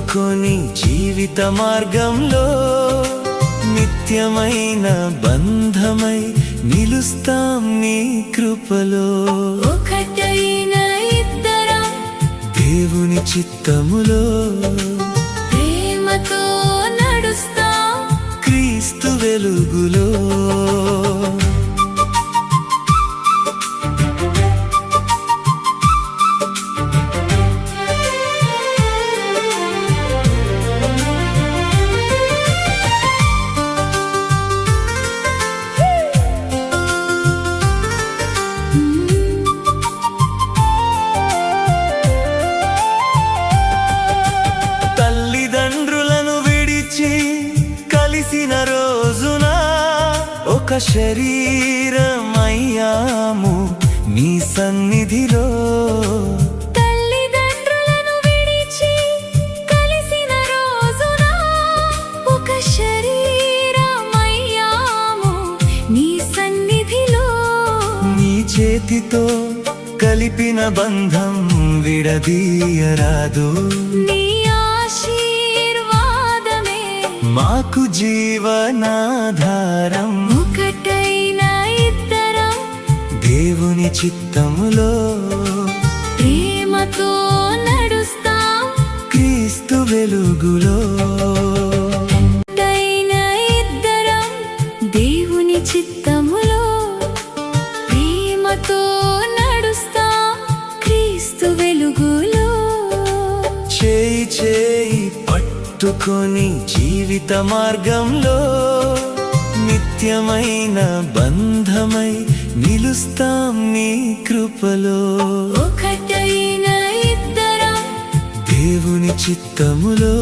పట్టుకొని జీవిత మార్గంలో నిత్యమైన బంధమై నిలుస్తాం నీ కృపలో. ఒకటైన ఇద్దరం దేవుని చిత్తములో ప్రేమతో నడుస్తాం క్రీస్తు వెలుగులో. కలిసిన రోజున ఒక శరీరమయ్యాము నీ సన్నిధిలో. తల్లిదండ్రులను విడిచి కలిసిన రోజున ఒక శరీరమయ్యాము నీ సన్నిధిలో. నీ చేతితో కలిపిన బంధం విడదీయరాదు. నీ మాకు జీవనాధారం. ఒకటైన ఇద్దరం దేవుని చిత్తములో ప్రేమతో నడుస్తాం క్రీస్తు వెలుగులో. ఒకటైన ఇద్దరం దేవుని చిత్తములో ప్రేమతో నడుస్తాం క్రీస్తు వెలుగులో. చేయి చేయి పట్టుకొని జీవిత మార్గంలో నిత్యమైన బంధమై నిలుస్తాం నీ కృపలో. ఒకటైన ఇద్దరం దేవుని చిత్తములో